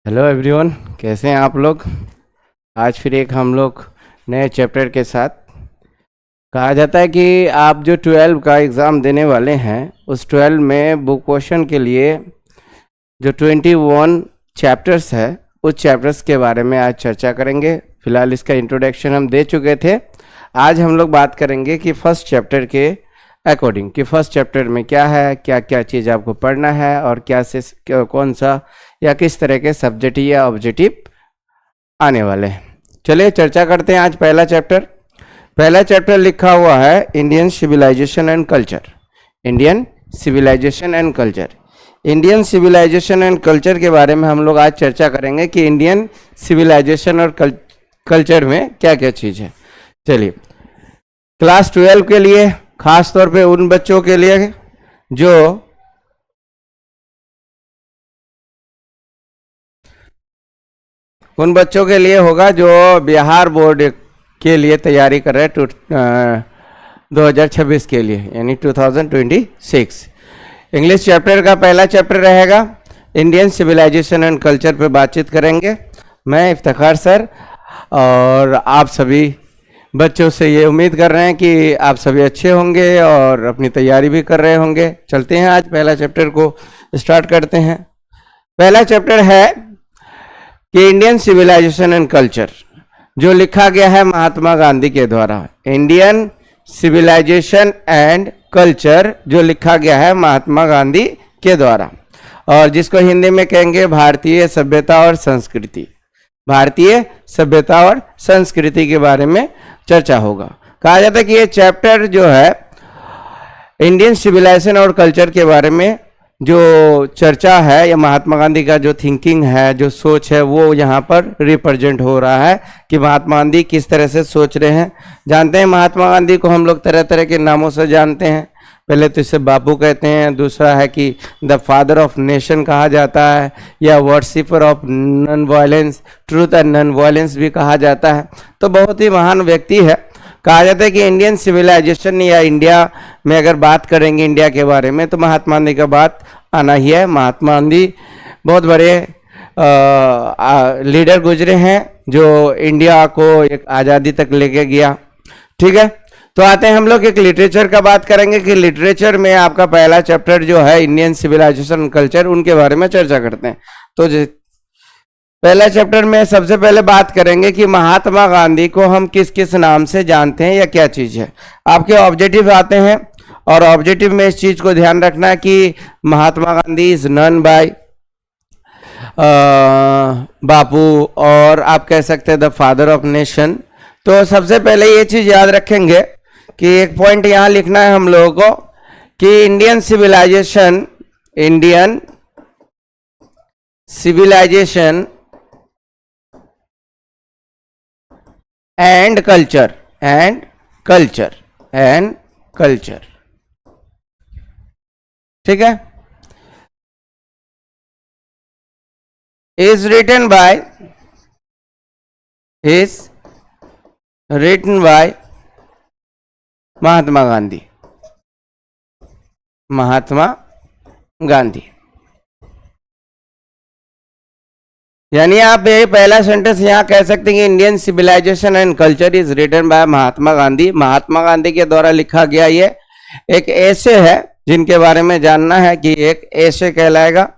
Hello everyone, कैसे हैं आप लोग। आज फिर एक हम लोग नए चैप्टर के साथ। कहा जाता है कि आप जो 12 का एग्ज़ाम देने वाले हैं उस 12 में बुक क्वेश्चन के लिए जो 21 चैप्टर्स है उस चैप्टर्स के बारे में आज चर्चा करेंगे। फिलहाल इसका इंट्रोडक्शन हम दे चुके थे। आज हम लोग बात करेंगे कि फर्स्ट चैप्टर के अकॉर्डिंग कि फर्स्ट चैप्टर में क्या है, क्या क्या चीज़ आपको पढ़ना है और क्या से कौन सा या किस तरह के सब्जेक्ट या ऑब्जेक्टिव आने वाले हैं। चलिए चर्चा करते हैं। आज पहला चैप्टर लिखा हुआ है Indian civilization and culture. Indian civilization and culture. Indian civilization and culture के बारे में हम लोग आज चर्चा करेंगे कि इंडियन सिविलाइजेशन और कल्चर में क्या क्या चीज़ है। चलिए, क्लास 12 के लिए, खास तौर पे उन बच्चों के लिए जो होगा जो बिहार बोर्ड के लिए तैयारी कर रहे हैं 2026 के लिए, यानी 2026। इंग्लिश चैप्टर का पहला चैप्टर रहेगा इंडियन सिविलाइजेशन एंड कल्चर पे बातचीत करेंगे। मैं इफ्तिखार सर और आप सभी बच्चों से ये उम्मीद कर रहे हैं कि आप सभी अच्छे होंगे और अपनी तैयारी भी कर रहे होंगे। चलते हैं, आज पहला चैप्टर को स्टार्ट करते हैं। पहला चैप्टर है कि इंडियन सिविलाइजेशन एंड कल्चर, जो लिखा गया है महात्मा गांधी के द्वारा। इंडियन सिविलाइजेशन एंड कल्चर जो लिखा गया है महात्मा गांधी के द्वारा, और जिसको हिंदी में कहेंगे भारतीय सभ्यता और संस्कृति। भारतीय सभ्यता और संस्कृति के बारे में चर्चा होगा। कहा जाता है कि ये चैप्टर जो है इंडियन सिविलाइजेशन और कल्चर के बारे में जो चर्चा है, या महात्मा गांधी का जो थिंकिंग है, जो सोच है, वो यहाँ पर रिप्रेजेंट हो रहा है कि महात्मा गांधी किस तरह से सोच रहे हैं। जानते हैं महात्मा गांधी को हम लोग तरह तरह के नामों से जानते हैं। पहले तो इसे बापू कहते हैं, दूसरा है कि द फादर ऑफ नेशन कहा जाता है, या worshipper of non violence, truth and non violence भी कहा जाता है। तो बहुत ही महान व्यक्ति है। कहा जाता है कि इंडियन सिविलाइजेशन या इंडिया में अगर बात करेंगे इंडिया के बारे में तो महात्मा गांधी का बात आना ही है। महात्मा गांधी बहुत बड़े लीडर गुजरे हैं जो इंडिया को एक आज़ादी तक लेके गया। ठीक है, तो आते हैं हम लोग एक लिटरेचर का बात करेंगे कि लिटरेचर में आपका पहला चैप्टर जो है इंडियन सिविलाइजेशन कल्चर, उनके बारे में चर्चा करते हैं। तो पहला चैप्टर में सबसे पहले बात करेंगे कि महात्मा गांधी को हम किस किस नाम से जानते हैं या क्या चीज़ है। आपके ऑब्जेक्टिव आते हैं और ऑब्जेक्टिव में इस चीज़ को ध्यान रखना है कि Mahatma Gandhi is none bye बापू, और आप कह सकते हैं द फादर ऑफ नेशन। तो सबसे पहले ये चीज़ याद रखेंगे कि एक पॉइंट यहाँ लिखना है हम लोगों को कि इंडियन सिविलाइजेशन एंड कल्चर, ठीक है, is written by Mahatma Gandhi. यानी आप ये पहला सेंटेंस यहाँ कह सकते हैं कि Indian civilization and culture is written by Mahatma Gandhi. Mahatma Gandhi के द्वारा लिखा गया ये एक ऐसे है जिनके बारे में जानना है कि एक ऐसे कहलाएगा।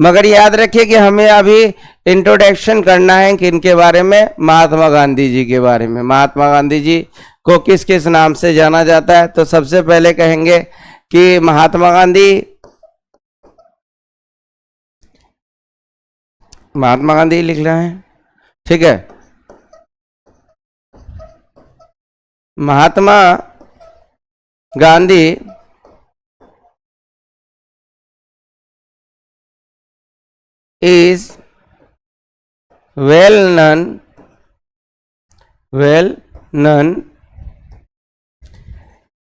मगर याद रखिए कि हमें अभी इंट्रोडक्शन करना है कि इनके बारे में, महात्मा गांधी जी के बारे में। महात्मा गांधी जी को किस किस नाम से जाना जाता है। तो सबसे पहले कहेंगे कि महात्मा गांधी लिख रहे हैं, ठीक है। Mahatma Gandhi is well known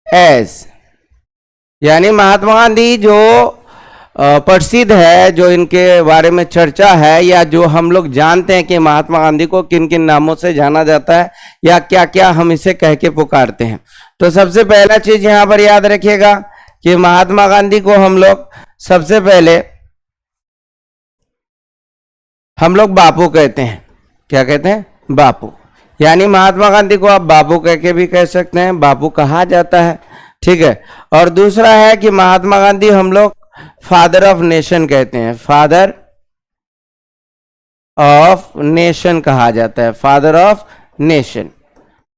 as, यानी महात्मा गांधी जो प्रसिद्ध है, जो इनके बारे में चर्चा है, या जो हम लोग जानते हैं कि महात्मा गांधी को किन किन नामों से जाना जाता है या क्या क्या हम इसे कह के पुकारते हैं। तो सबसे पहला चीज यहाँ पर याद रखिएगा कि महात्मा गांधी को हम लोग सबसे पहले हम लोग बापू कहते हैं। क्या कहते हैं? बापू। यानी महात्मा गांधी को आप बापू कह के भी कह सकते हैं, बापू कहा जाता है, ठीक है। और दूसरा है कि महात्मा गांधी हम लोग फादर ऑफ नेशन कहते हैं, फादर ऑफ नेशन कहा जाता है, father of nation,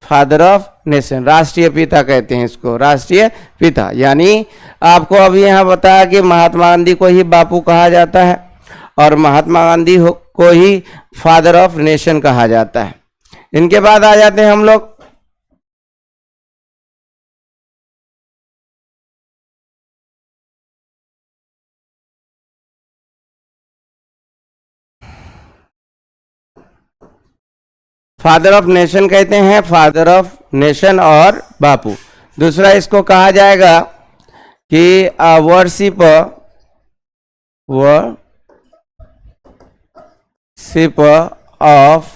father of nation, राष्ट्रीय पिता कहते हैं इसको, राष्ट्रीय पिता। यानी आपको अभी यहाँ बताया कि महात्मा गांधी को ही बापू कहा जाता है और महात्मा गांधी को ही फादर ऑफ नेशन कहा जाता है। इनके बाद आ जाते हैं हम लोग फादर ऑफ नेशन कहते हैं, फादर ऑफ नेशन और बापू। दूसरा इसको कहा जाएगा कि worship of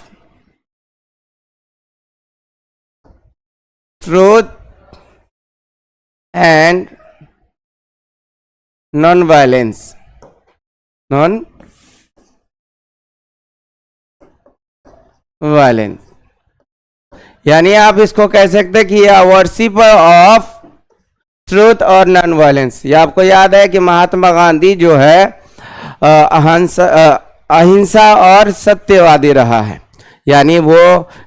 truth and non violence, non violence. यानी आप इसको कह सकते हैं कि वर्शिप ऑफ ट्रूथ और नॉन वायलेंस। ये आपको याद है कि महात्मा गांधी जो है अहिंसा और सत्यवादी रहा है। यानी वो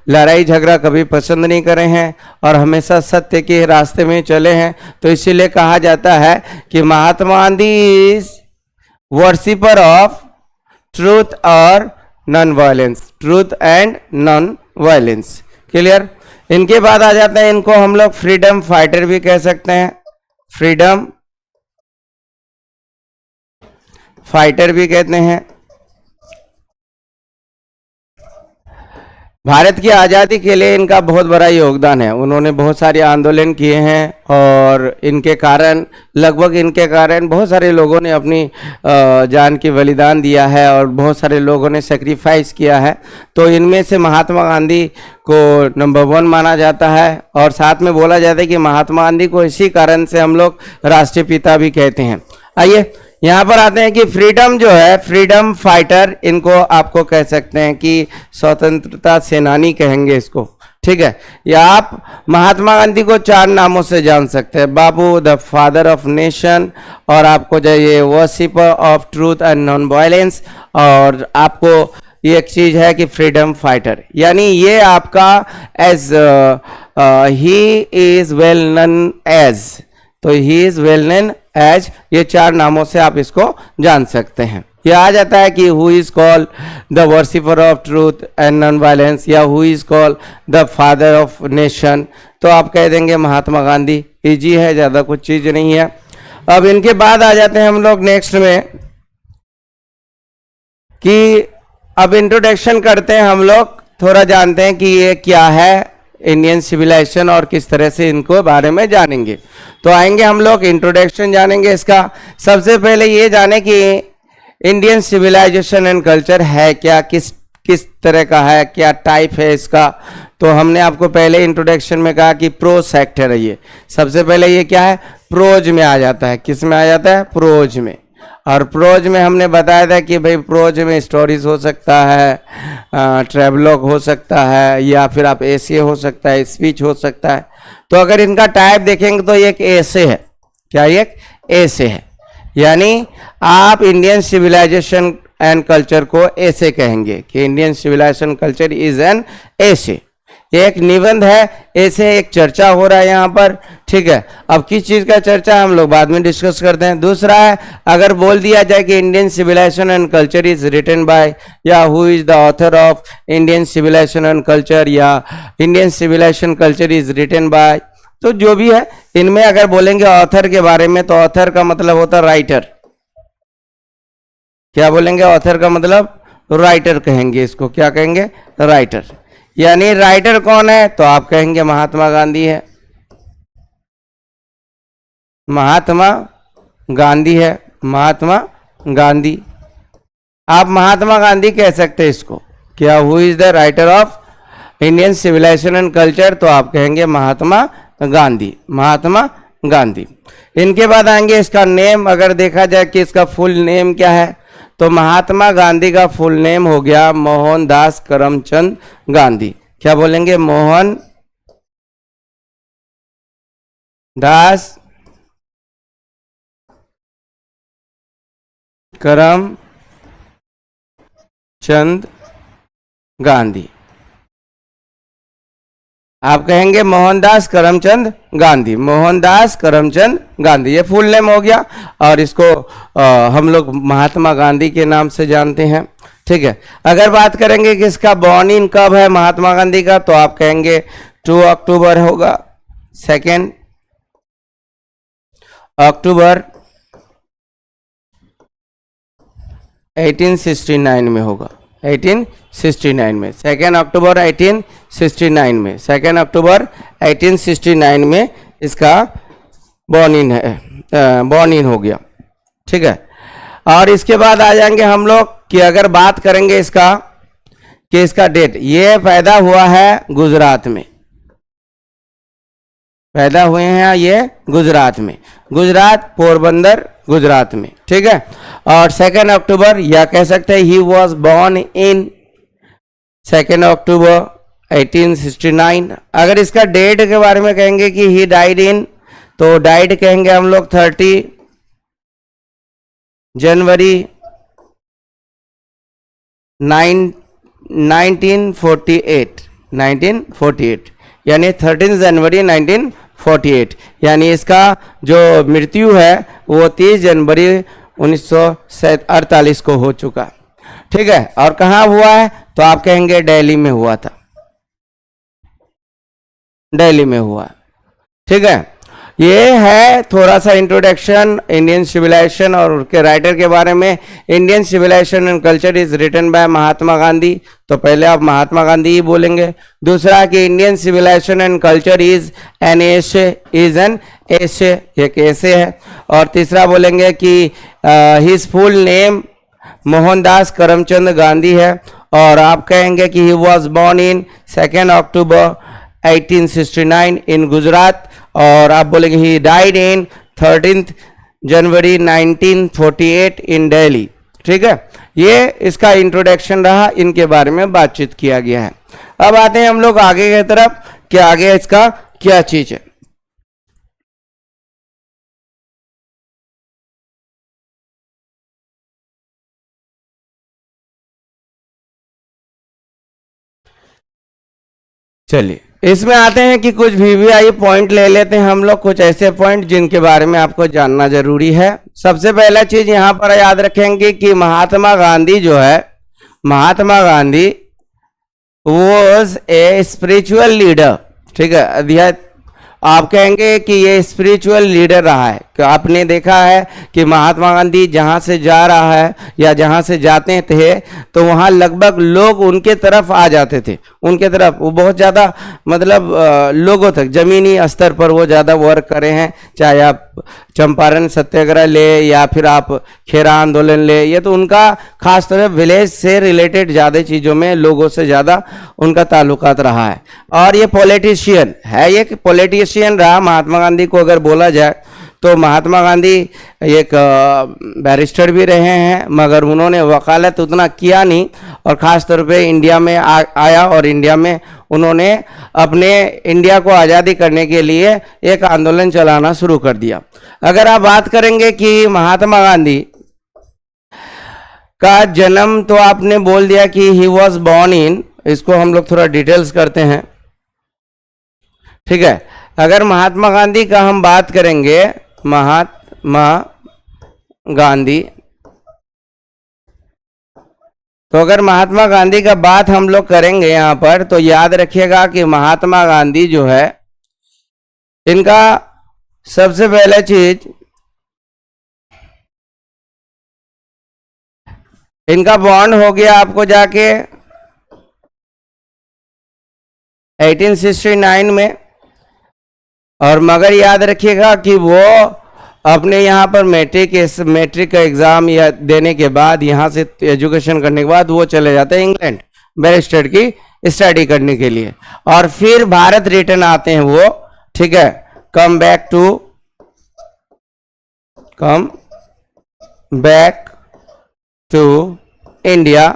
लड़ाई झगड़ा कभी पसंद नहीं करे हैं और हमेशा सत्य के रास्ते में चले हैं। तो इसीलिए कहा जाता है कि Mahatma Gandhi is worshipper of truth और non violence, truth and non violence. Clear? इनके बाद आ जाते हैं, इनको हम लोग फ्रीडम फाइटर भी कह सकते हैं, फ्रीडम फाइटर भी कहते हैं। भारत की आज़ादी के लिए इनका बहुत बड़ा योगदान है। उन्होंने बहुत सारे आंदोलन किए हैं और इनके कारण, लगभग इनके कारण बहुत सारे लोगों ने अपनी जान की बलिदान दिया है और बहुत सारे लोगों ने सेक्रीफाइस किया है। तो इनमें से महात्मा गांधी को नंबर 1 माना जाता है और साथ में बोला जाता है कि महात्मा गांधी को इसी कारण से हम लोग राष्ट्रीय पिता भी कहते हैं। आइए यहाँ पर आते हैं कि फ्रीडम जो है, फ्रीडम फाइटर, इनको आपको कह सकते हैं कि स्वतंत्रता सेनानी कहेंगे इसको, ठीक है। या आप महात्मा गांधी को 4 नामों से जान सकते हैं, बाबू, द फादर ऑफ नेशन, और आपको जो ये worshipper of truth and non violence, और आपको ये एक चीज है कि फ्रीडम फाइटर। यानी ये आपका as he is well known as, तो he is well known as, ये 4 नामों से आप इसको जान सकते हैं। यह आ जाता है कि who is called the worshipper of truth and non violence, या who is called the father of nation, तो आप कह देंगे महात्मा गांधी। इजी है, ज़्यादा कुछ चीज़ नहीं है। अब इनके बाद आ जाते हैं हम लोग नेक्स्ट में कि अब इंट्रोडक्शन करते हैं, हम लोग थोड़ा जानते हैं कि ये क्या है इंडियन सिविलाइजेशन और किस तरह से इनको बारे में जानेंगे। तो आएंगे हम लोग, इंट्रोडक्शन जानेंगे इसका। सबसे पहले ये जाने कि इंडियन सिविलाइजेशन एंड कल्चर है क्या, किस तरह का है, क्या टाइप है इसका। तो हमने आपको पहले इंट्रोडक्शन में कहा कि प्रोज सेक्टर है ये। सबसे पहले ये क्या है, प्रोज में आ जाता है। किस में आ जाता है? प्रोज में। और प्रोज में हमने बताया था कि भाई प्रोज में स्टोरीज हो सकता है, ट्रेवलॉग हो सकता है, या फिर आप एसे हो सकता है, स्पीच हो सकता है। तो अगर इनका टाइप देखेंगे तो ये एक एसे है। क्या ये एक एसे है? यानी आप इंडियन सिविलाइजेशन एंड कल्चर को ऐसे कहेंगे कि Indian civilization culture is an essay. एक निबंध है, ऐसे एक चर्चा हो रहा है यहाँ पर, ठीक है। अब किस चीज़ का चर्चा हम लोग बाद में डिस्कस करते हैं। दूसरा है, अगर बोल दिया जाए कि Indian civilization and culture is written by, या who is the author of Indian civilization and culture, या Indian civilization culture is written by, तो जो भी है इनमें अगर बोलेंगे ऑथर के बारे में, तो ऑथर का मतलब होता है राइटर। क्या बोलेंगे? ऑथर का मतलब राइटर कहेंगे इसको। क्या कहेंगे? राइटर। यानी राइटर कौन है? तो आप कहेंगे महात्मा गांधी है, महात्मा गांधी है, महात्मा गांधी। आप महात्मा गांधी कह सकते हैं इसको। क्या who is the writer of Indian civilization and culture, तो आप कहेंगे महात्मा गांधी, महात्मा गांधी। इनके बाद आएंगे इसका नेम। अगर देखा जाए कि इसका फुल नेम क्या है, तो तो महात्मा गांधी का फुल नेम हो गया मोहनदास करमचंद गांधी। क्या बोलेंगे? मोहन दास करमचंद गांधी। आप कहेंगे मोहनदास करमचंद गांधी, मोहनदास करमचंद गांधी, ये फुल नेम हो गया। और इसको हम लोग महात्मा गांधी के नाम से जानते हैं। ठीक है। अगर बात करेंगे कि इसका बॉर्न इन कब है महात्मा गांधी का, तो आप कहेंगे 2 अक्टूबर होगा, 2 अक्टूबर 1869 में होगा, 1869 में, 2 अक्टूबर 1869 में, 2 अक्टूबर 1869 में इसका बॉर्न इन हो गया। ठीक है। और इसके बाद आ जाएंगे हम लोग कि अगर बात करेंगे इसका कि इसका डेट, ये पैदा हुआ है गुजरात में, पैदा हुए हैं ये गुजरात में, गुजरात पोरबंदर गुजरात में। ठीक है। और 2 अक्टूबर, या कह सकते हैं ही वॉज बॉर्न इन 2 अक्टूबर 1869। अगर इसका डेट के बारे में कहेंगे कि ही डाइड इन, तो डाइड कहेंगे हम लोग 30 जनवरी 1948, यानी 13 जनवरी 1948, यानी इसका जो मृत्यु है वो 30 जनवरी 1948 को हो चुका। ठीक है। और कहाँ हुआ है, तो आप कहेंगे दिल्ली में हुआ था, दिल्ली में हुआ। ठीक है। ये है थोड़ा सा इंट्रोडक्शन इंडियन सिविलाइजेशन और उसके राइटर के बारे में। Indian civilization and culture is written by Mahatma Gandhi, तो पहले आप महात्मा गांधी ही बोलेंगे। दूसरा कि Indian civilization and culture is an essay, एक ऐसे है। और तीसरा बोलेंगे कि his full name Mohandas Karamchand Gandhi है। और आप कहेंगे कि he was born in 2 October 1869 in Gujarat. और आप बोलेंगे ही डाइड इन 13 जनवरी 1948 इन दिल्ली। ठीक है। ये इसका इंट्रोडक्शन रहा, इनके बारे में बातचीत किया गया है। अब आते हैं हम लोग आगे की तरफ कि आगे इसका क्या चीज है। चलिए इसमें आते हैं कि कुछ वीवीआई पॉइंट ले लेते हैं हम लोग, कुछ ऐसे पॉइंट जिनके बारे में आपको जानना जरूरी है। सबसे पहला चीज यहां पर याद रखेंगे कि महात्मा गांधी जो है, Mahatma Gandhi was a spiritual leader. ठीक है। आप कहेंगे कि ये स्पिरिचुअल लीडर रहा है, कि आपने देखा है कि महात्मा गांधी जहाँ से जा रहा है या जहाँ से जाते थे तो वहाँ लगभग लोग उनके तरफ आ जाते थे, उनके तरफ। वो बहुत ज़्यादा मतलब लोगों तक ज़मीनी स्तर पर वो ज़्यादा वर्क करे हैं। चाहे आप चंपारण सत्याग्रह ले या फिर आप खेरा आंदोलन ले, ये तो उनका खास तौर पर विलेज से रिलेटेड ज़्यादा चीज़ों में लोगों से ज़्यादा उनका ताल्लुकात रहा है। और ये पॉलिटिशियन है, ये पॉलिटिशियन रहा। महात्मा गांधी को अगर बोला जाए तो महात्मा गांधी एक बैरिस्टर भी रहे हैं, मगर उन्होंने वकालत उतना किया नहीं। और ख़ास तौर पे इंडिया में आया और इंडिया में उन्होंने अपने इंडिया को आज़ादी करने के लिए एक आंदोलन चलाना शुरू कर दिया। अगर आप बात करेंगे कि महात्मा गांधी का जन्म, तो आपने बोल दिया कि ही वॉज बॉर्न इन, इसको हम लोग थोड़ा डिटेल्स करते हैं। ठीक है। अगर महात्मा गांधी का हम बात करेंगे, महात्मा गांधी, तो अगर महात्मा गांधी का बात हम लोग करेंगे यहां पर, तो याद रखिएगा कि महात्मा गांधी जो है, इनका सबसे पहले चीज, इनका बॉन्ड हो गया आपको जाके 1869 में। और मगर याद रखिएगा कि वो अपने यहाँ पर मैट्रिक का एग्ज़ाम या देने के बाद, यहाँ से एजुकेशन करने के बाद वो चले जाते हैं इंग्लैंड बैरिस्टर की स्टडी करने के लिए। और फिर भारत रिटर्न आते हैं वो। ठीक है। Come back to to India.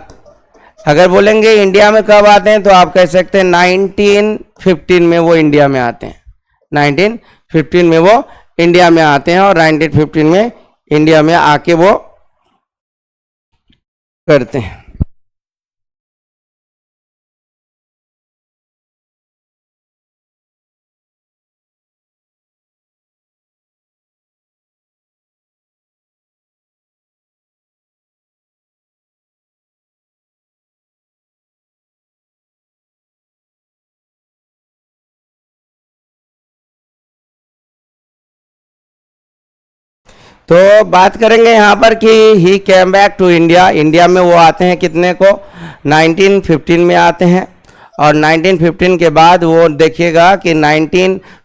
अगर बोलेंगे इंडिया में कब आते हैं तो आप कह सकते हैं 1915 में वो इंडिया में आते हैं, 1915 में वो इंडिया में आते हैं और 1915 में इंडिया में आके वो करते हैं। तो बात करेंगे यहाँ पर कि he came back to India. India में वो आते हैं कितने को, 1915 में आते हैं। और 1915 के बाद वो देखिएगा कि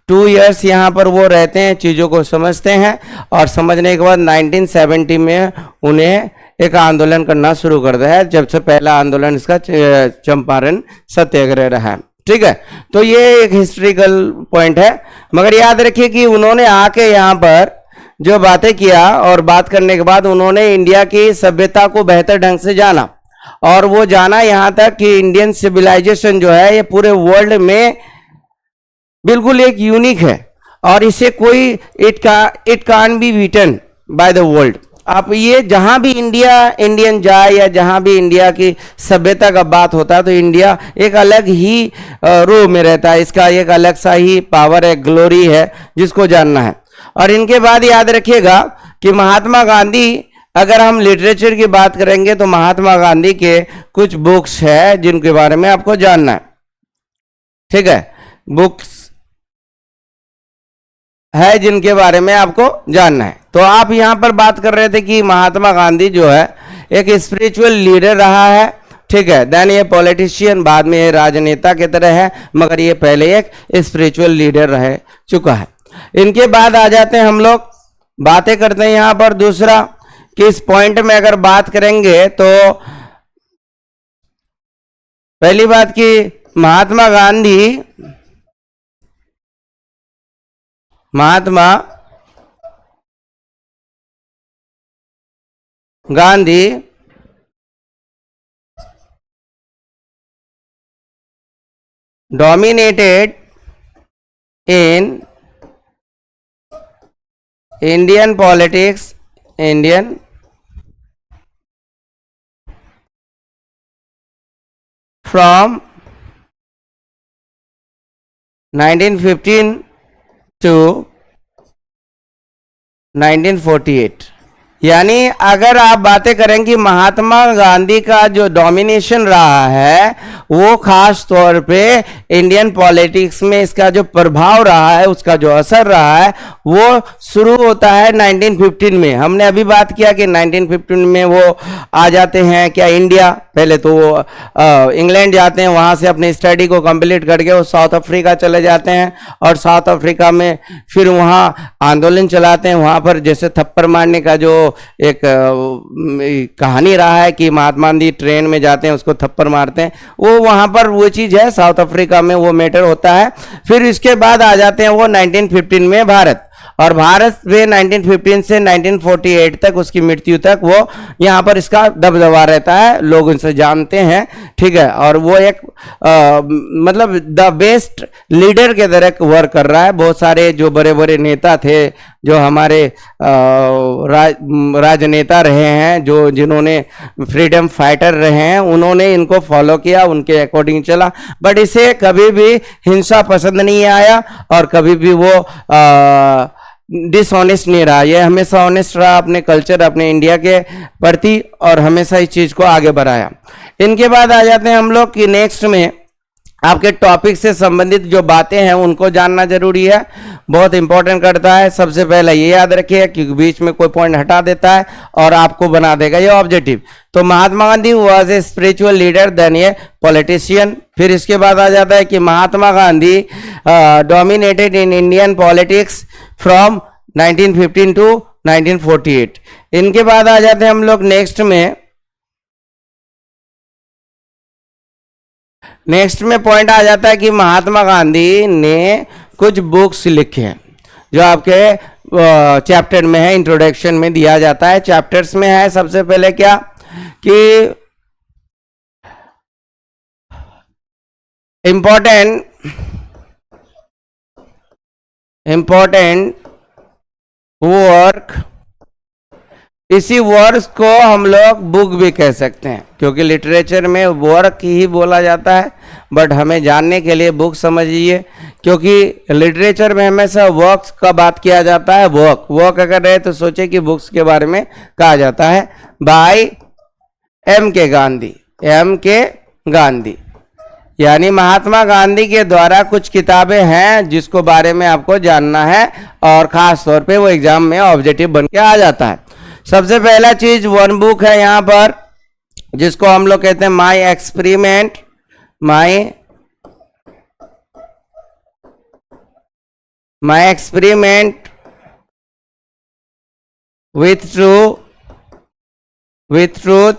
2 ईयर्स यहाँ पर वो रहते हैं, चीज़ों को समझते हैं और समझने के बाद 1970 में उन्हें एक आंदोलन करना शुरू करता है, जब से पहला आंदोलन इसका चंपारण सत्याग्रह रहा। ठीक है, तो ये एक हिस्ट्रिकल पॉइंट है। मगर याद रखिए कि उन्होंने आके यहाँ पर जो बातें किया और बात करने के बाद उन्होंने इंडिया की सभ्यता को बेहतर ढंग से जाना और वो जाना यहाँ तक कि इंडियन सिविलाइजेशन जो है ये पूरे वर्ल्ड में बिल्कुल एक यूनिक है और इसे कोई it can't be beaten by the world. आप ये जहां भी इंडियन जाए या जहां भी इंडिया की सभ्यता का बात होता है तो इंडिया एक अलग ही रो में रहता है, इसका एक अलग सा ही पावर है, ग्लोरी है जिसको जानना है। और इनके बाद याद रखिएगा कि महात्मा गांधी, अगर हम लिटरेचर की बात करेंगे तो महात्मा गांधी के कुछ बुक्स है जिनके बारे में आपको जानना है। ठीक है, बुक्स है जिनके बारे में आपको जानना है। तो आप यहां पर बात कर रहे थे कि महात्मा गांधी जो है एक स्पिरिचुअल लीडर रहा है। ठीक है, देन ये पॉलिटिशियन, बाद में ये राजनेता की तरह है, मगर ये पहले एक स्पिरिचुअल लीडर रह चुका है। इनके बाद आ जाते हैं हम लोग, बातें करते हैं यहां पर दूसरा कि इस पॉइंट में अगर बात करेंगे तो पहली बात कि Mahatma Gandhi dominated in Indian politics, from 1915 to 1948। यानी अगर आप बातें करें कि महात्मा गांधी का जो डोमिनेशन रहा है वो खास तौर पे इंडियन पॉलिटिक्स में इसका जो प्रभाव रहा है, उसका जो असर रहा है वो शुरू होता है 1915 में। हमने अभी बात किया कि 1915 में वो आ जाते हैं क्या इंडिया, पहले तो वो इंग्लैंड जाते हैं, वहां से अपनी स्टडी को कंप्लीट करके वो साउथ अफ्रीका चले जाते हैं और साउथ अफ्रीका में फिर वहां आंदोलन चलाते हैं। वहां पर जैसे थप्पड़ मारने का जो एक कहानी रहा है कि महात्मा गांधी ट्रेन में जाते हैं उसको थप्पड़ मारते हैं, वो वहां पर वो चीज है, साउथ अफ्रीका में वो मैटर होता है। फिर इसके बाद आ जाते हैं वो 1915 में भारत, और भारत में 1915 से 1948 तक उसकी मृत्यु तक वो यहाँ पर इसका दबदबा रहता है, लोग इनसे जानते हैं। ठीक है, और वो एक मतलब द बेस्ट लीडर के तरह वर्क कर रहा है। बहुत सारे जो बड़े बड़े नेता थे, जो हमारे राजनेता रहे हैं, जो जिन्होंने फ्रीडम फाइटर रहे हैं, उन्होंने इनको फॉलो किया, उनके अकॉर्डिंग चला। बट इसे कभी भी हिंसा पसंद नहीं आया और कभी भी वो डिसऑनेस्ट नहीं रहा, ये हमेशा ऑनेस्ट रहा अपने कल्चर, अपने इंडिया के प्रति, और हमेशा इस चीज को आगे बढ़ाया। इनके बाद आ जाते हैं हम लोग कि नेक्स्ट में आपके टॉपिक से संबंधित जो बातें हैं उनको जानना जरूरी है, बहुत इंपॉर्टेंट करता है। सबसे पहले ये याद रखिए कि बीच में कोई पॉइंट हटा देता है और आपको बना देगा ये ऑब्जेक्टिव। तो Mahatma Gandhi was a spiritual leader, then ये पॉलिटिशियन। फिर इसके बाद आ जाता है कि Mahatma Gandhi dominated in Indian politics from 1915 to 1948। इनके बाद आ जाते हैं हम लोग नेक्स्ट में पॉइंट आ जाता है कि महात्मा गांधी ने कुछ बुक्स लिखे हैं जो आपके चैप्टर में है, इंट्रोडक्शन में दिया जाता है। चैप्टर्स में है सबसे पहले क्या, कि इम्पोर्टेंट वर्क, इसी वर्क को हम लोग बुक भी कह सकते हैं, क्योंकि लिटरेचर में वर्क ही बोला जाता है, बट हमें जानने के लिए बुक समझिए, क्योंकि लिटरेचर में हमेशा वर्क्स का बात किया जाता है। वर्क अगर रहे तो सोचे कि बुक्स के बारे में कहा जाता है। बाय एम के गांधी, यानी महात्मा गांधी के द्वारा कुछ किताबें हैं जिसको बारे में आपको जानना है, और खास तौर पे वो एग्जाम में ऑब्जेक्टिव बन के आ जाता है। सबसे पहला चीज वन बुक है यहाँ पर, जिसको हम लोग कहते हैं माई एक्सपेरिमेंट विथ ट्रूथ।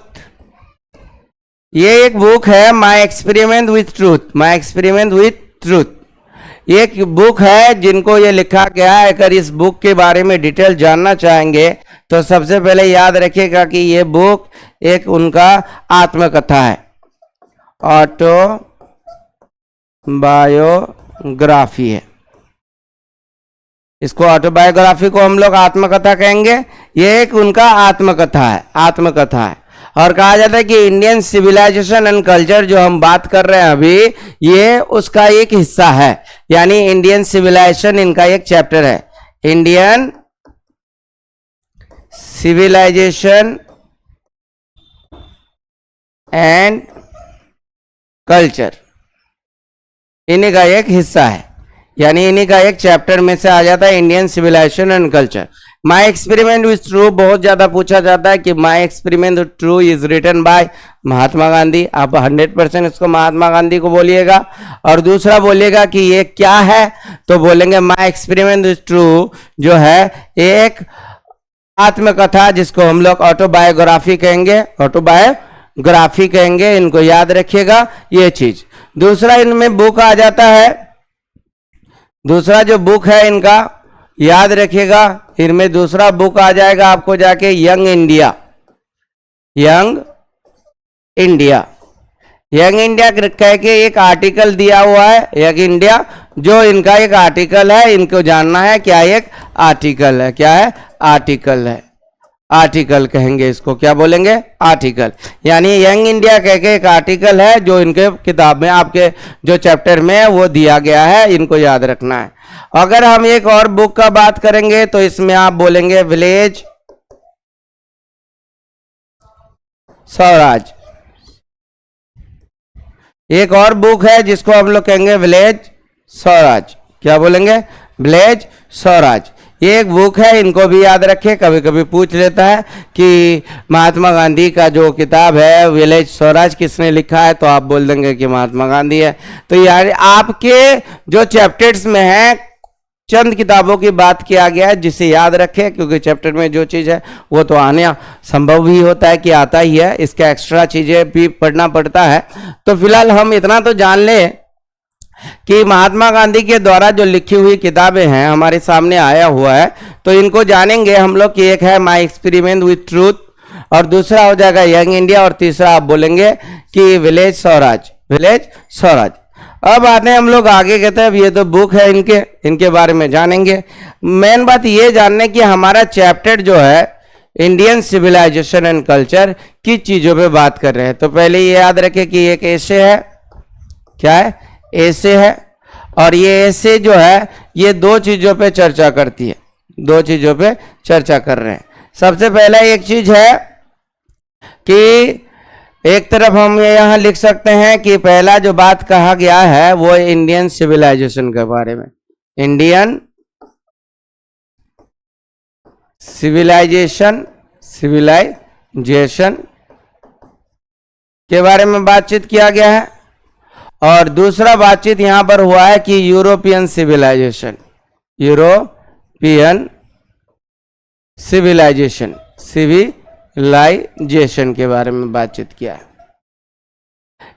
ये एक बुक है माई एक्सपेरिमेंट विथ ट्रूथ। एक बुक है जिनको ये लिखा गया है। अगर इस बुक के बारे में डिटेल जानना चाहेंगे तो सबसे पहले याद रखिएगा कि ये बुक एक उनका आत्मकथा है, ऑटोबायोग्राफी है। इसको ऑटोबायोग्राफी को हम लोग आत्मकथा कहेंगे। ये एक उनका आत्मकथा है। और कहा जाता है कि इंडियन सिविलाइजेशन एंड कल्चर जो हम बात कर रहे हैं अभी, ये उसका एक हिस्सा है। यानी इंडियन सिविलाइजेशन इनका एक चैप्टर है। इंडियन सिविलाइजेशन एंड कल्चर इन्हीं का एक हिस्सा है, यानी इन्हीं का एक चैप्टर में से आ जाता है Indian civilization and culture. My experiment with true बहुत ज्यादा पूछा जाता है कि my experiment with true is written by Mahatma Gandhi. आप 100% इसको महात्मा गांधी को बोलिएगा। और दूसरा बोलिएगा कि ये क्या है, तो बोलेंगे माई एक्सपेरिमेंट विथ ट्रू जो है एक आत्मकथा, जिसको हम लोग ऑटोबायोग्राफी कहेंगे। इनको याद रखिएगा ये चीज। दूसरा इनमें बुक आ जाता है, दूसरा जो बुक है इनका याद रखिएगा, इनमें दूसरा बुक आ जाएगा आपको जाके यंग इंडिया कह के एक आर्टिकल दिया हुआ है। यंग इंडिया जो इनका एक आर्टिकल है, इनको जानना है क्या एक आर्टिकल है, क्या है आर्टिकल है। आर्टिकल कहेंगे इसको, क्या बोलेंगे आर्टिकल। यानी यंग इंडिया कह के एक आर्टिकल है जो इनके किताब में आपके जो चैप्टर में है वो दिया गया है, इनको याद रखना है। अगर हम एक और बुक का बात करेंगे तो इसमें आप बोलेंगे विलेज स्वराज। एक और बुक है जिसको हम लोग कहेंगे विलेज स्वराज। क्या बोलेंगे विलेज स्वराज। ये एक बुक है, इनको भी याद रखें। कभी कभी पूछ लेता है कि महात्मा गांधी का जो किताब है विलेज स्वराज किसने लिखा है, तो आप बोल देंगे कि महात्मा गांधी है। तो यार आपके जो चैप्टर्स में है चंद किताबों की बात किया गया है जिसे याद रखें, क्योंकि चैप्टर में जो चीज़ है वो तो आने संभव भी होता है कि आता ही है, इसके एक्स्ट्रा चीज़ें भी पढ़ना पड़ता है। तो फिलहाल हम इतना तो जान लें कि महात्मा गांधी के द्वारा जो लिखी हुई किताबें हैं हमारे सामने आया हुआ है, तो इनको जानेंगे हम लोग कि एक है माई एक्सपेरिमेंट विथ ट्रूथ, और दूसरा हो जाएगा यंग इंडिया, और तीसरा आप बोलेंगे कि विलेज स्वराज। अब आते हैं हम लोग आगे, कहते हैं अब ये तो बुक है इनके बारे में जानेंगे। मेन बात ये जानने की हमारा चैप्टर जो है इंडियन सिविलाइजेशन एंड कल्चर किस चीज़ों पे बात कर रहे हैं। तो पहले ये याद रखें कि एक एसे है, क्या है एसे है, और ये एसे जो है ये दो चीज़ों पे चर्चा करती है, दो चीज़ों पे चर्चा कर रहे हैं। सबसे पहला एक चीज़ है कि एक तरफ हम यहाँ लिख सकते हैं कि पहला जो बात कहा गया है वो इंडियन सिविलाइजेशन के बारे में, इंडियन सिविलाइजेशन के बारे में बातचीत किया गया है। और दूसरा बातचीत यहाँ पर हुआ है कि यूरोपियन सिविलाइजेशन के बारे में बातचीत किया है।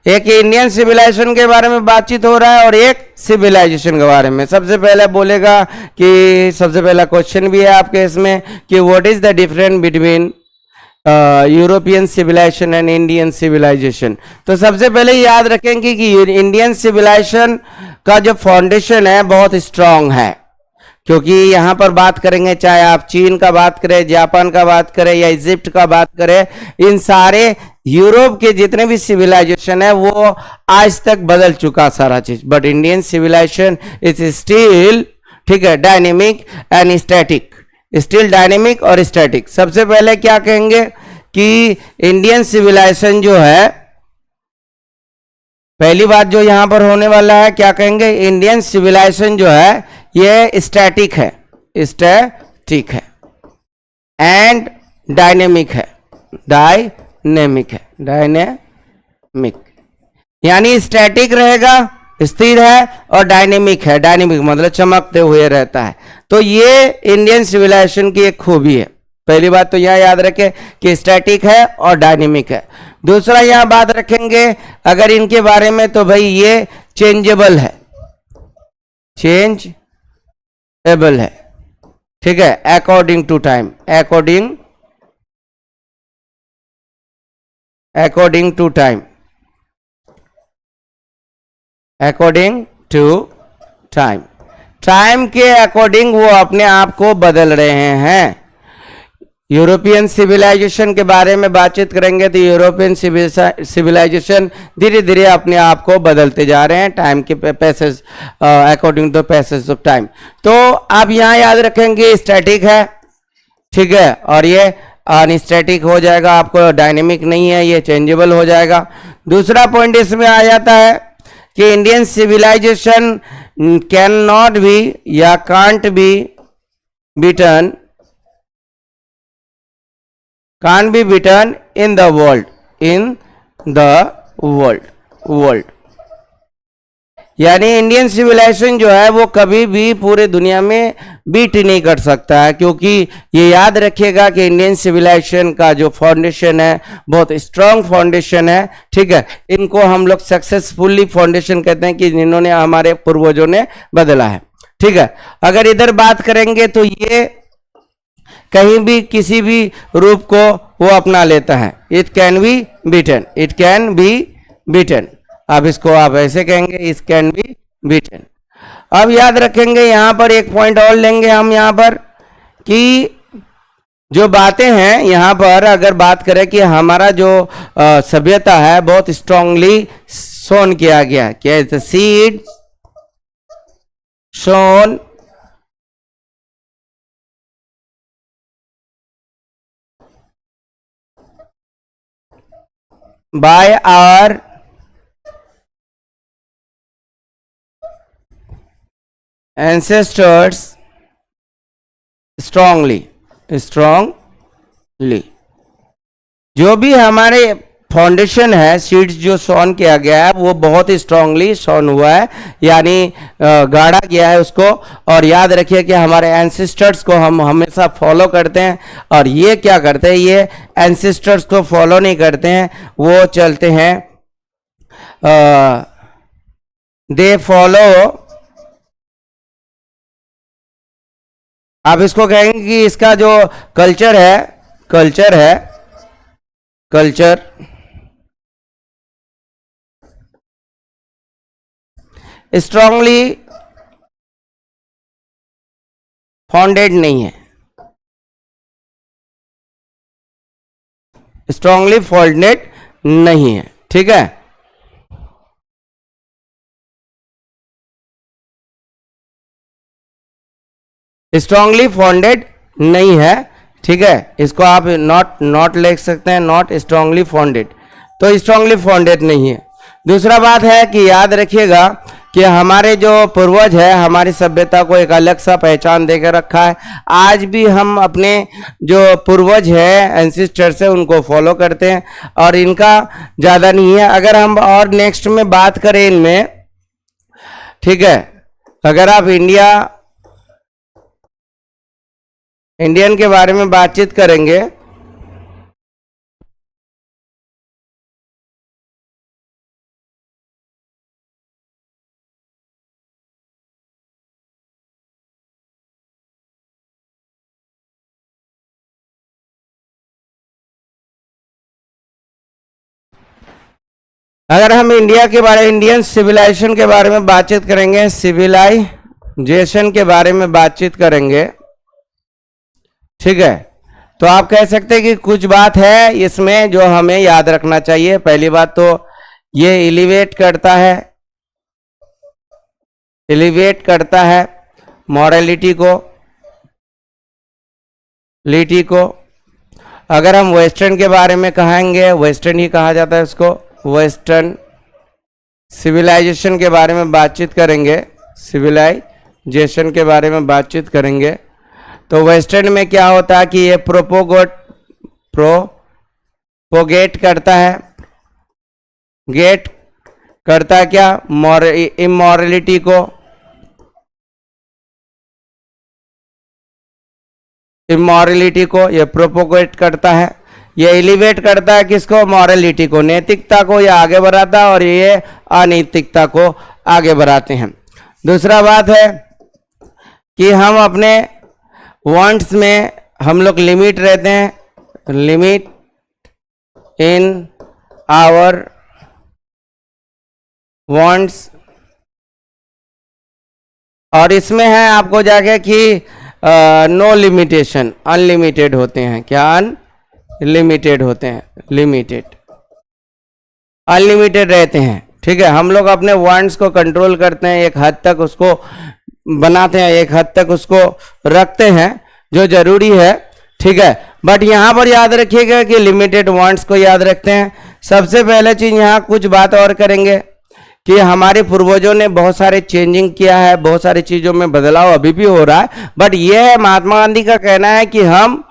एक इंडियन सिविलाइजेशन के बारे में बातचीत हो रहा है और एक सिविलाइजेशन के बारे में। सबसे पहले बोलेगा कि सबसे पहला क्वेश्चन भी है आपके इसमें कि what is the difference between European civilization and Indian civilization. तो सबसे पहले याद रखेंगे कि इंडियन सिविलाइजेशन का जो फाउंडेशन है बहुत स्ट्रांग है, क्योंकि यहां पर बात करेंगे चाहे आप चीन का बात करें, जापान का बात करें या इजिप्ट का बात करें, इन सारे यूरोप के जितने भी सिविलाइजेशन है वो आज तक बदल चुका सारा चीज, but Indian civilization is still, ठीक है, dynamic and static, still dynamic और स्टैटिक। सबसे पहले क्या कहेंगे कि इंडियन सिविलाइजेशन जो है, पहली बात जो यहां पर होने वाला है, क्या कहेंगे, इंडियन सिविलाइजेशन जो है ये स्टैटिक है, स्टैटिक है एंड डायनेमिक है, डायनेमिक है, डायनेमिक यानी स्टैटिक रहेगा, स्थिर है, और डायनेमिक है, डायनेमिक मतलब चमकते हुए रहता है। तो ये इंडियन सिविलाइजेशन की एक खूबी है। पहली बात तो यह याद रखें कि स्टैटिक है और डायनेमिक है। दूसरा यहां बात रखेंगे अगर इनके बारे में, तो भाई ये चेंजेबल है, चेंजेबल है, ठीक है, according to time, according to time, according to time, time के अकॉर्डिंग वो अपने आप को बदल रहे हैं। यूरोपियन सिविलाइजेशन के बारे में बातचीत करेंगे तो यूरोपियन सिविलाइजेशन धीरे धीरे अपने आप को बदलते जा रहे हैं टाइम के passage, according to passage of time. तो आप यहां याद रखेंगे स्टैटिक है, ठीक है, और ये अनस्टैटिक हो जाएगा, आपको डायनेमिक नहीं है, ये चेंजेबल हो जाएगा। दूसरा पॉइंट इसमें आ जाता है कि Indian civilization can not be या can't be beaten, can't be beaten in the world, in the world यानी इंडियन सिविलाइजेशन जो है वो कभी भी पूरे दुनिया में बीट नहीं कर सकता है, क्योंकि ये याद रखिएगा कि इंडियन सिविलाइजेशन का जो फाउंडेशन है बहुत स्ट्रांग फाउंडेशन है, ठीक है। इनको हम लोग सक्सेसफुली फाउंडेशन कहते हैं कि जिन्होंने हमारे पूर्वजों ने बदला है, ठीक है। अगर इधर बात करेंगे तो ये कहीं भी किसी भी रूप को वो अपना लेता है, it can be beaten, it can be beaten, अब इसको आप ऐसे कहेंगे, इट कैन बी बीटन। अब याद रखेंगे यहां पर एक पॉइंट और लेंगे हम यहां पर कि जो बातें हैं यहां पर अगर बात करें कि हमारा जो सभ्यता है बहुत स्ट्रांगली सोन किया गया, क्या the seed sown by our ancestors strongly, जो भी हमारे फाउंडेशन है, सीड्स जो सोन किया गया है वो बहुत ही स्ट्रांगली सोन हुआ है, यानी गाड़ा गया है उसको। और याद रखिए कि हमारे एंसेस्टर्स को हम हमेशा फॉलो करते हैं, और ये क्या करते हैं, ये एंसेस्टर्स को फॉलो नहीं करते हैं, वो चलते हैं, दे फॉलो, आप इसको कहेंगे कि इसका जो कल्चर है, कल्चर स्ट्रांगली फाउंडेड नहीं है, स्ट्रांगली फाउंडेड नहीं है, ठीक है। स्ट्रांगली फाउंडेड नहीं है, ठीक है, इसको आप नॉट लिख सकते हैं, नॉट स्ट्रांगली फाउंडेड, तो स्ट्रांगली फाउंडेड नहीं है। दूसरा बात है कि याद रखिएगा कि हमारे जो पूर्वज है हमारी सभ्यता को एक अलग सा पहचान देकर रखा है। आज भी हम अपने जो पूर्वज है, एंसेस्टर्स है, उनको फॉलो करते हैं, और इनका ज़्यादा नहीं है। अगर हम और नेक्स्ट में बात करें इनमें, ठीक है, अगर आप इंडियन के बारे में बातचीत करेंगे अगर हम इंडिया के बारे, इंडियन सिविलाइजेशन के बारे में बातचीत करेंगे, सिविलाइजेशन के बारे में बातचीत करेंगे, ठीक है, तो आप कह सकते हैं कि कुछ बात है इसमें जो हमें याद रखना चाहिए। पहली बात तो ये एलिवेट करता है मॉरलिटी को। अगर हम वेस्टर्न के बारे में कहेंगे, वेस्टर्न ही कहा जाता है उसको, वेस्टर्न सिविलाइजेशन के बारे में बातचीत करेंगे, सिविलाइजेशन के बारे में बातचीत करेंगे, तो वेस्टर्न में क्या होता है कि ये प्रोपोगेट करता है, क्या इमोरलिटी को, ये प्रोपोगेट करता है। ये एलिवेट करता है किसको? मॉरलिटी को, नैतिकता को ये आगे बढ़ाता है, और ये अनैतिकता को आगे बढ़ाते हैं। दूसरा बात है कि हम अपने वांट्स में हम लोग लिमिट रहते हैं, लिमिट इन आवर वांट्स, और इसमें है आपको जाके कि नो लिमिटेशन, अनलिमिटेड होते हैं। क्या? अनलिमिटेड होते हैं, अनलिमिटेड रहते हैं, ठीक है। हम लोग अपने वांट्स को कंट्रोल करते हैं, एक हद तक उसको बनाते हैं, एक हद तक उसको रखते हैं जो जरूरी है, ठीक है। बट यहाँ पर याद रखिएगा कि लिमिटेड वांट्स को याद रखते हैं। सबसे पहले चीज यहाँ कुछ बात और करेंगे कि हमारे पूर्वजों ने बहुत सारे चेंजिंग किया है, बहुत सारी चीजों में बदलाव अभी भी हो रहा है, बट ये है महात्मा गांधी का कहना है कि हम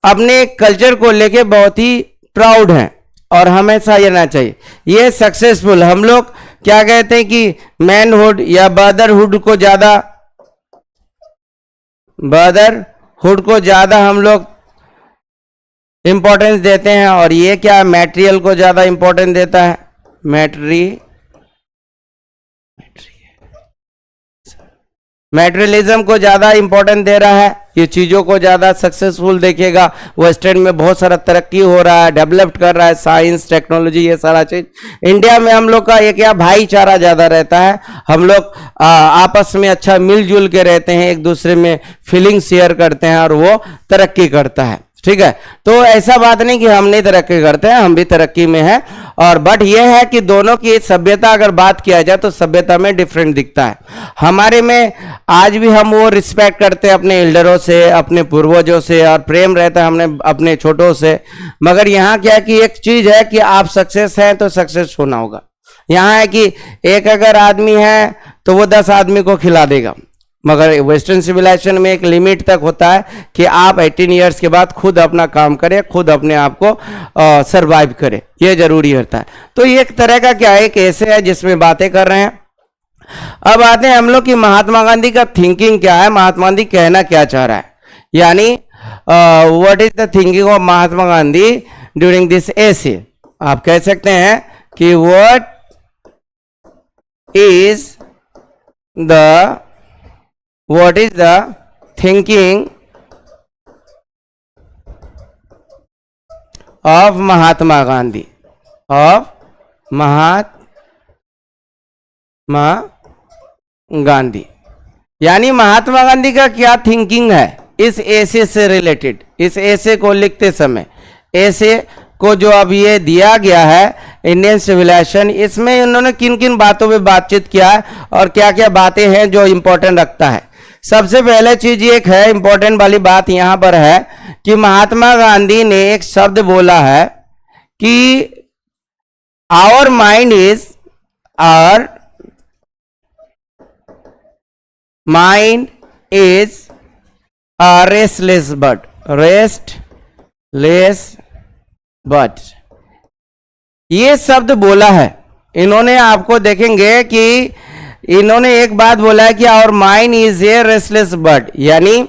अपने कल्चर को लेके बहुत ही प्राउड हैं और हमेशा रहना चाहिए। ये सक्सेसफुल, हम लोग क्या कहते हैं कि मैनहुड या ब्रदरहुड को ज्यादा हम लोग इंपॉर्टेंस देते हैं, और ये क्या मैटेरियल को ज्यादा इंपॉर्टेंस देता है, मैटेरियलिज्म को ज्यादा इंपॉर्टेंस दे रहा है, ये चीजों को ज्यादा सक्सेसफुल देखिएगा। वेस्टर्न में बहुत सारा तरक्की हो रहा है, डेवलप्ड कर रहा है, साइंस टेक्नोलॉजी, ये सारा चीज। इंडिया में हम लोग का ये क्या भाईचारा ज्यादा रहता है, हम लोग आपस में अच्छा मिलजुल के रहते हैं, एक दूसरे में फीलिंग शेयर करते हैं, और वो तरक्की करता है, ठीक है। तो ऐसा बात नहीं कि हम नहीं तरक्की करते हैं, हम भी तरक्की में हैं। और बट यह है कि दोनों की सभ्यता अगर बात किया जाए तो सभ्यता में डिफरेंट दिखता है। हमारे में आज भी हम वो रिस्पेक्ट करते हैं अपने एल्डरों से, अपने पूर्वजों से, और प्रेम रहता है हमने अपने छोटों से। मगर यहाँ क्या कि एक चीज है कि आप सक्सेस हैं तो सक्सेस होना होगा। यहाँ है कि एक अगर आदमी है तो वो 10 आदमी को खिला देगा, मगर वेस्टर्न सिविलाइजेशन में एक लिमिट तक होता है कि आप 18 इयर्स के बाद खुद अपना काम करें, खुद अपने आप को सरवाइव करें, ये जरूरी होता है। तो ये एक तरह का क्या है, एक ऐसे है जिसमें बातें कर रहे हैं। अब आते हैं हम लोग कि महात्मा गांधी का थिंकिंग क्या है, महात्मा गांधी कहना क्या चाह रहा है, यानी what is the thinking of Mahatma Gandhi during this एसे। आप कह सकते हैं कि what is the thinking of Mahatma Gandhi, यानी महात्मा गांधी का क्या थिंकिंग है इस ऐसे से रिलेटेड। इस ऐसे को लिखते समय, ऐसे को जो अब ये दिया गया है इंडियन सिविलाइजेशन, इसमें उन्होंने किन किन बातों पे बातचीत किया है और क्या क्या बातें हैं जो इंपॉर्टेंट रखता है। सबसे पहले चीज एक है, इंपॉर्टेंट वाली बात यहां पर है कि महात्मा गांधी ने एक शब्द बोला है कि our mind is a restless bird, ये शब्द बोला है इन्होंने। आपको देखेंगे कि इन्होंने एक बात बोला है कि our mind is a restless bird, यानी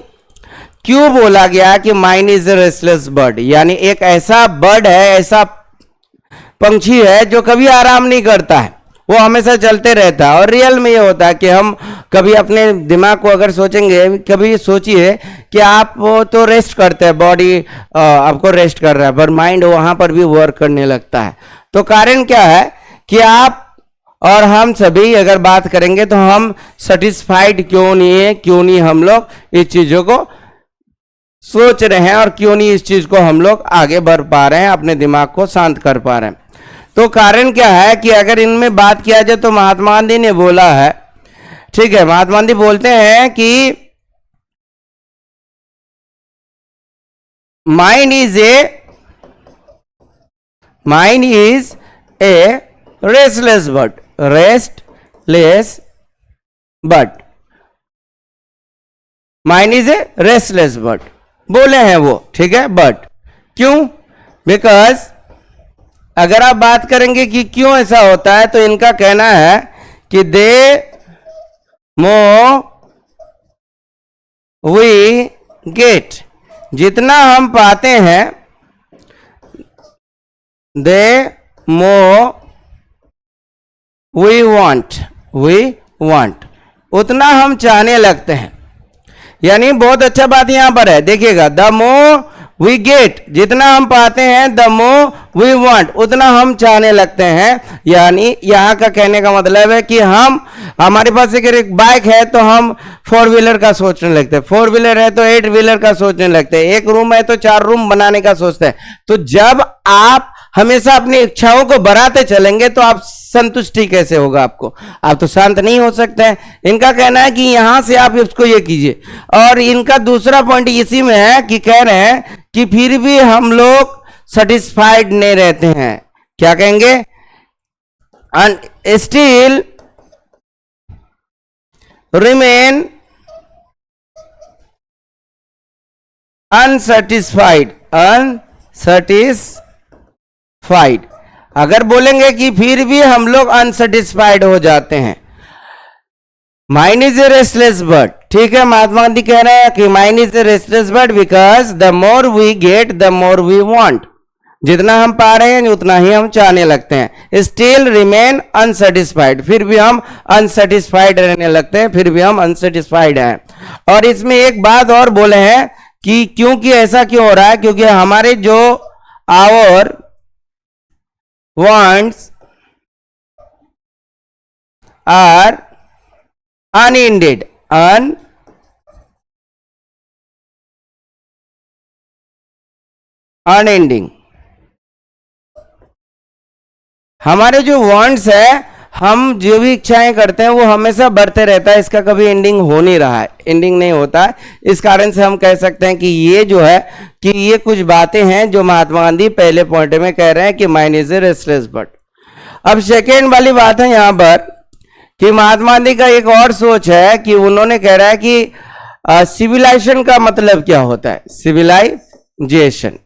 क्यों बोला गया कि mind is a restless bird, यानी एक ऐसा बर्ड है, ऐसा पंछी है जो कभी आराम नहीं करता है, वो हमेशा चलते रहता है। और रियल में ये होता है कि हम कभी अपने दिमाग को अगर सोचेंगे, कभी सोचिए कि आप तो रेस्ट करते हैं, बॉडी आपको रेस्ट कर रहा है, पर माइंड वहां पर भी वर्क करने लगता है। तो कारण क्या है कि आप और हम सभी अगर बात करेंगे तो हम सेटिस्फाइड क्यों नहीं है, क्यों नहीं हम लोग इस चीजों को सोच रहे हैं और क्यों नहीं इस चीज को हम लोग आगे बढ़ पा रहे हैं, अपने दिमाग को शांत कर पा रहे हैं। तो कारण क्या है कि अगर इनमें बात किया जाए तो महात्मा गांधी ने बोला है, ठीक है, महात्मा गांधी बोलते हैं कि mind is a restless bird, mind is a restless bird बोले हैं वो, ठीक है। बट क्यों? बिकॉज अगर आप बात करेंगे कि क्यों ऐसा होता है तो इनका कहना है कि दे मो वी गेट, जितना हम पाते हैं, दे मो वी वांट, उतना हम चाहने लगते हैं। यानी बहुत अच्छा बात यहां पर है, देखिएगा, द मोर वी गेट, जितना हम पाते हैं, द मोर वी वांट, उतना हम चाहने लगते हैं। यानी यहां का कहने का मतलब है कि हम, हमारे पास एक बाइक है तो हम 4 व्हीलर का सोचने लगते हैं, 4 व्हीलर है तो 8 व्हीलर का सोचने लगते हैं, एक रूम है तो 4 रूम बनाने का सोचते हैं। तो जब आप हमेशा अपनी इच्छाओं को बढ़ाते चलेंगे तो आप संतुष्टि कैसे होगा आपको? आप तो शांत नहीं हो सकते हैं। इनका कहना है कि यहां से आप इसको ये कीजिए। और इनका दूसरा पॉइंट इसी में है कि कह रहे हैं कि फिर भी हम लोग सेटिस्फाइड नहीं रहते हैं। क्या कहेंगे? स्टिल रिमेन अनसेटिस्फाइड, अगर बोलेंगे कि फिर भी हम लोग अनसेटिस्फाइड हो जाते हैं। Mind is a restless bird, ठीक है, महात्मा गांधी कह रहे हैं कि mind is a restless bird because the more we get the more we want, जितना हम पा रहे हैं उतना ही हम चाहने लगते हैं। स्टिल रिमेन अनसेटिस्फाइड, फिर भी हम अनसेटिस्फाइड रहने लगते हैं, फिर भी हम अनसेटिस्फाइड हैं। और इसमें एक बात और बोले हैं कि क्योंकि ऐसा क्यों हो रहा है, क्योंकि हमारे जो our wants are unended, unending, हमारे जो वांट्स है, हम जो भी इच्छाएं करते हैं वो हमेशा बढ़ते रहता है, इसका कभी एंडिंग हो नहीं रहा है, एंडिंग नहीं होता है। इस कारण से हम कह सकते हैं कि ये जो है कि ये कुछ बातें हैं जो महात्मा गांधी पहले पॉइंट में कह रहे हैं कि mind is a restless bird. अब सेकेंड वाली बात है यहां पर कि महात्मा गांधी का एक और सोच है कि उन्होंने कह रहा है कि सिविलाइजेशन का मतलब क्या होता है? सिविलाइजेशन,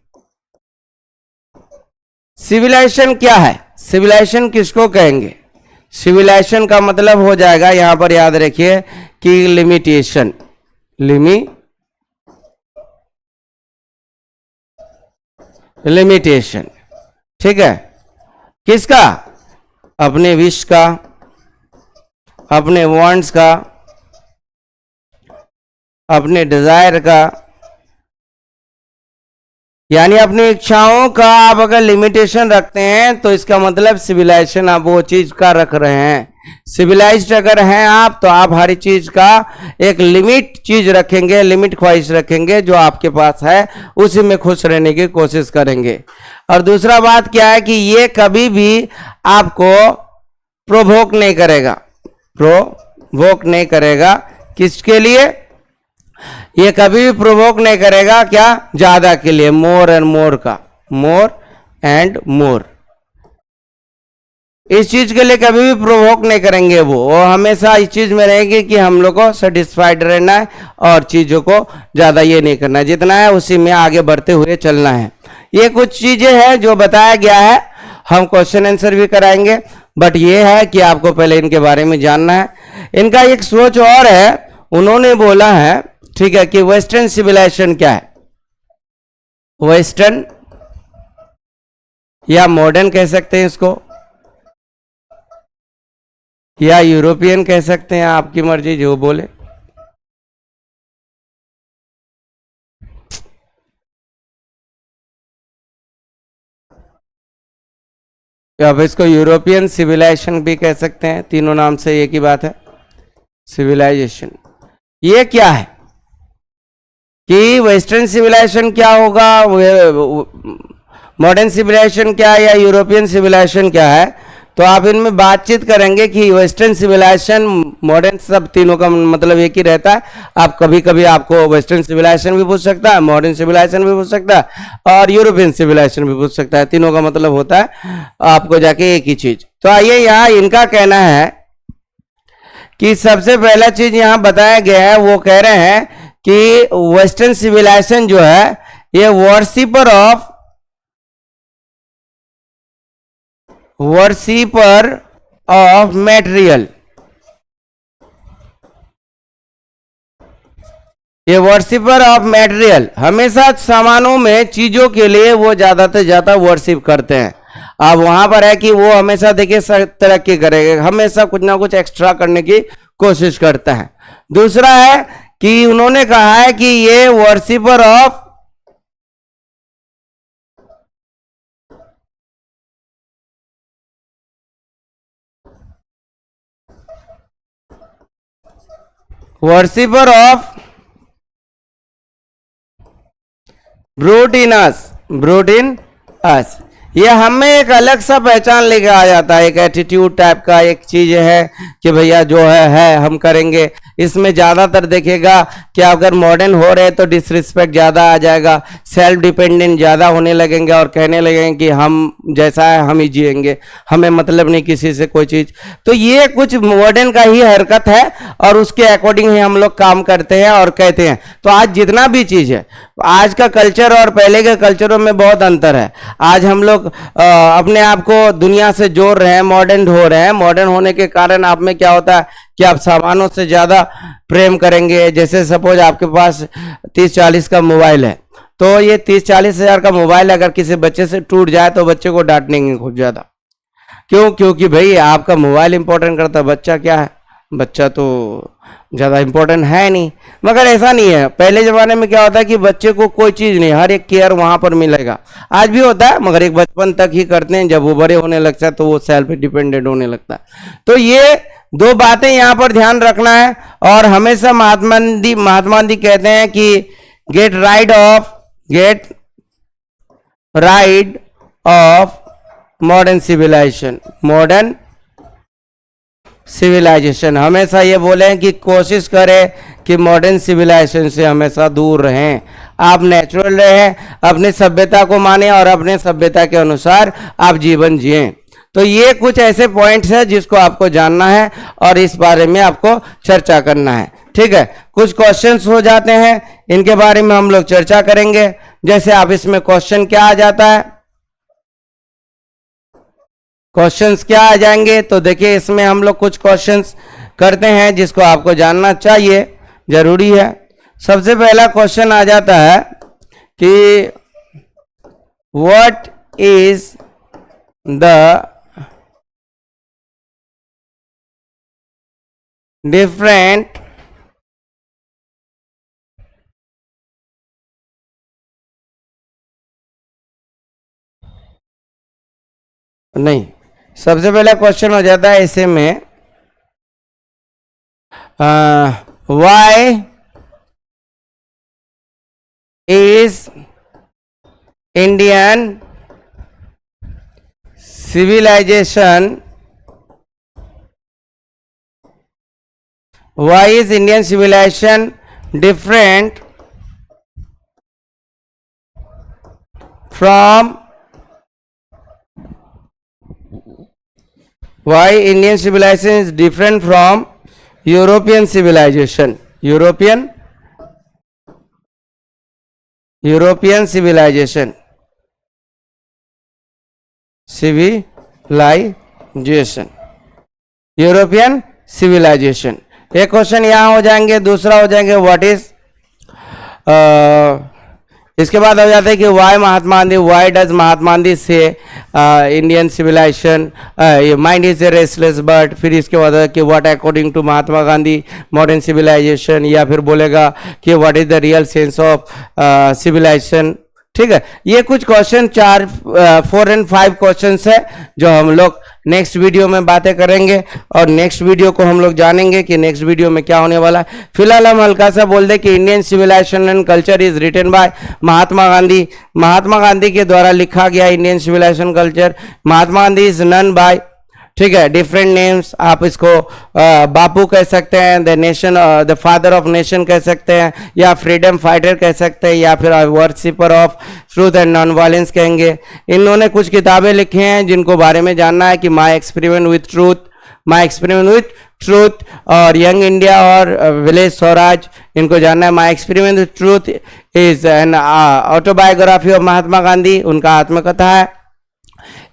सिविलाइजेशन क्या है? सिविलाइजेशन किसको कहेंगे? सिविलाइजेशन का मतलब हो जाएगा, यहां पर याद रखिए कि लिमिटेशन, लिमिटेशन, ठीक है, किसका? अपने विश का, अपने वांट्स का, अपने डिजायर का, यानी अपनी इच्छाओं का आप अगर लिमिटेशन रखते हैं तो इसका मतलब सिविलाइजेशन आप वो चीज का रख रहे हैं। सिविलाइज्ड अगर हैं आप तो आप हर चीज का एक लिमिट चीज रखेंगे, लिमिट ख्वाहिश रखेंगे, जो आपके पास है उसी में खुश रहने की कोशिश करेंगे। और दूसरा बात क्या है कि ये कभी भी आपको प्रोवोक नहीं करेगा, प्रोवोक नहीं करेगा, किसके लिए? ये कभी भी प्रोवोक नहीं करेगा, क्या? ज्यादा के लिए, मोर एंड मोर का, मोर एंड मोर, इस चीज के लिए कभी भी प्रोवोक नहीं करेंगे वो हमेशा इस चीज में रहेंगे कि हम लोग को सेटिस्फाइड रहना है और चीजों को ज्यादा ये नहीं करना है, जितना है उसी में आगे बढ़ते हुए चलना है। ये कुछ चीजें हैं जो बताया गया है, हम क्वेश्चन आंसर भी कराएंगे, बट ये है कि आपको पहले इनके बारे में जानना है। इनका एक सोच और है, उन्होंने बोला है, ठीक है, कि वेस्टर्न सिविलाइजेशन क्या है? वेस्टर्न या मॉडर्न कह सकते हैं इसको, या यूरोपियन कह सकते हैं, आपकी मर्जी जो बोले। अब इसको यूरोपियन सिविलाइजेशन भी कह सकते हैं, तीनों नाम से एक ही बात है, सिविलाइजेशन। ये क्या है कि वेस्टर्न सिविलाइजेशन क्या होगा, मॉडर्न सिविलाइजेशन क्या है, या यूरोपियन सिविलाइजेशन क्या है, तो आप इनमें बातचीत करेंगे कि वेस्टर्न सिविलाइजेशन, मॉडर्न, सब तीनों का मतलब एक ही रहता है। आप कभी कभी आपको वेस्टर्न सिविलाइजेशन भी पूछ सकता है, मॉडर्न सिविलाइजेशन भी पूछ सकता है, और यूरोपियन सिविलाइजेशन भी पूछ सकता है। तीनों का मतलब होता है आपको जाके एक ही चीज। तो आइए, यहाँ इनका कहना है कि सबसे पहला चीज यहाँ बताया गया है, वो कह रहे हैं कि वेस्टर्न सिविलाइजेशन जो है ये वर्शिपर ऑफ मटेरियल, ये वर्शिपर ऑफ मटेरियल, हमेशा सामानों में, चीजों के लिए वो ज्यादा से ज्यादा वर्शिप करते हैं। अब वहां पर है कि वो हमेशा देखिए तरक्की करेंगे, हमेशा कुछ ना कुछ एक्स्ट्रा करने की कोशिश करता है। दूसरा है कि उन्होंने कहा है कि ये वर्शिपर ऑफ ब्रूट इन अस, ये हमें एक अलग सा पहचान लेके आ जाता है, एक एटीट्यूड टाइप का एक चीज है कि भैया जो है हम करेंगे। इसमें ज्यादातर देखेगा कि अगर मॉडर्न हो रहे तो डिसरिस्पेक्ट ज्यादा आ जाएगा, सेल्फ डिपेंडेंट ज्यादा होने लगेंगे और कहने लगेंगे कि हम जैसा है हम ही जिएंगे, हमें मतलब नहीं किसी से कोई चीज। तो ये कुछ मॉडर्न का ही हरकत है और उसके अकॉर्डिंग ही हम लोग काम करते हैं और कहते हैं। तो आज जितना भी चीज है, आज का कल्चर और पहले के कल्चरों में बहुत अंतर है। आज हम लोग अपने आप को दुनिया से जोड़ रहे हैं, मॉडर्न हो रहे हैं। मॉडर्न होने के कारण आप में क्या होता है कि आप सामानों से ज्यादा प्रेम करेंगे। जैसे सपोज आपके पास 30-40 का मोबाइल है, तो ये 30-40 हजार का मोबाइल अगर किसी बच्चे से टूट जाए तो बच्चे को डांटेंगे खूब ज्यादा। क्यों? क्योंकि भाई आपका मोबाइल इंपॉर्टेंट करता है, बच्चा क्या है, बच्चा तो ज्यादा इंपॉर्टेंट है नहीं। मगर ऐसा नहीं है, पहले जमाने में क्या होता है कि बच्चे को कोई चीज नहीं, हर एक केयर वहां पर मिलेगा। आज भी होता है मगर एक बचपन तक ही करते हैं, जब वो बड़े होने लगता है तो वो सेल्फ डिपेंडेंट होने लगता है। तो ये दो बातें यहाँ पर ध्यान रखना है। और हमेशा महात्मा गांधी कहते हैं कि get rid of modern civilization. हमेशा ये बोले कि कोशिश करें कि मॉडर्न सिविलाइजेशन से हमेशा दूर रहें, आप नेचुरल रहें, अपनी सभ्यता को माने और अपने सभ्यता के अनुसार आप जीवन जिएं। तो ये कुछ ऐसे पॉइंट्स हैं जिसको आपको जानना है और इस बारे में आपको चर्चा करना है। ठीक है, कुछ क्वेश्चंस हो जाते हैं, इनके बारे में हम लोग चर्चा करेंगे। जैसे आप इसमें क्वेश्चन क्या आ जाता है, क्वेश्चंस क्या आ जाएंगे, तो देखिए इसमें हम लोग कुछ क्वेश्चंस करते हैं जिसको आपको जानना चाहिए, जरूरी है। सबसे पहला क्वेश्चन आ जाता है कि व्हाट इज द डिफरेंट नहीं, सबसे पहला क्वेश्चन हो जाता है ऐसे में, why is Indian civilization different from Indian civilization is different from European civilization? European civilization European civilization. एक क्वेश्चन यहां हो जाएंगे। दूसरा हो जाएंगे व्हाट इज, इसके बाद हो जाता है कि why Mahatma Gandhi, why does Mahatma Gandhi से Indian civilization mind is a restless bird. फिर इसके बाद कि what according to Mahatma Gandhi modern civilization, या फिर बोलेगा कि what is the real sense of civilization, ठीक है, ये कुछ क्वेश्चन 4 एंड 5 क्वेश्चंस है जो हम लोग नेक्स्ट वीडियो में बातें करेंगे, और नेक्स्ट वीडियो को हम लोग जानेंगे कि नेक्स्ट वीडियो में क्या होने वाला है। फिलहाल हम हल्का सा बोल दें कि Indian civilization and culture is written by Mahatma Gandhi. Mahatma Gandhi के द्वारा लिखा गया Indian civilization culture. Mahatma Gandhi is none by, ठीक है, डिफरेंट नेम्स। आप इसको बापू कह सकते हैं, the nation, the father of nation कह सकते हैं, या फ्रीडम फाइटर कह सकते हैं, या फिर worshipper of truth and non violence कहेंगे। इन्होंने कुछ किताबें लिखी हैं जिनको बारे में जानना है कि my experiment with truth, my experiment with truth, और यंग इंडिया और विलेज स्वराज, इनको जानना है। My experiment with truth is an autobiography of Mahatma Gandhi, उनका आत्मकथा है।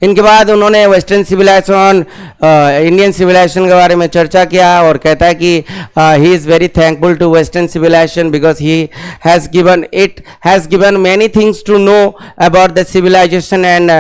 इनके बाद उन्होंने वेस्टर्न सिविलाइजेशन, इंडियन सिविलाइजेशन के बारे में चर्चा किया, और कहता है कि he is very thankful to western civilization because he has given many things to know about the civilization and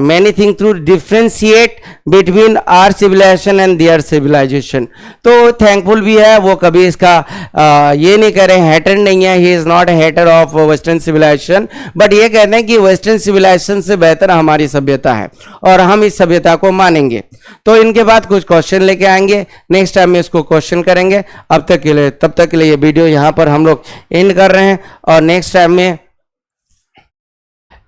many thing to differentiate between our civilization and their civilization. तो थैंकफुल भी है वो, कभी इसका ये नहीं कह रहे हैं, हेटर नहीं है, he is not a hater of western civilization, but ये कहते हैं कि वेस्टर्न सिविलाइजेशन से बेहतर हमारी सभ्यता है और हम इस सभ्यता को मानेंगे। तो इनके बाद कुछ क्वेश्चन लेके आएंगे, नेक्स्ट टाइम में इसको क्वेश्चन करेंगे। अब तक के लिए, तब तक के लिए ये वीडियो यहाँ पर हम लोग एंड कर रहे हैं, और नेक्स्ट टाइम में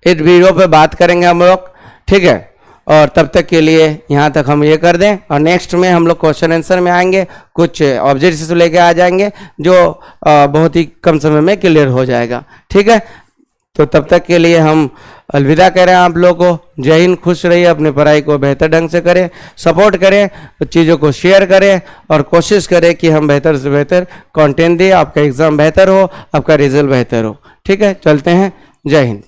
इस वीडियो पे बात करेंगे हम लोग, ठीक है। और तब तक के लिए यहाँ तक हम ये कर दें, और नेक्स्ट में हम लोग क्वेश्चन आंसर में आएंगे, कुछ ऑब्जेक्ट्स लेके आ जाएंगे जो बहुत ही कम समय में क्लियर हो जाएगा, ठीक है। तो तब तक के लिए हम अलविदा कह रहे हैं आप लोगों को। जय हिंद, खुश रहिए, अपनी पढ़ाई को बेहतर ढंग से करें, सपोर्ट करें, चीज़ों को शेयर करें, और कोशिश करें कि हम बेहतर से बेहतर कंटेंट दें, आपका एग्ज़ाम बेहतर हो, आपका रिजल्ट बेहतर हो, ठीक है। चलते हैं, जय हिंद।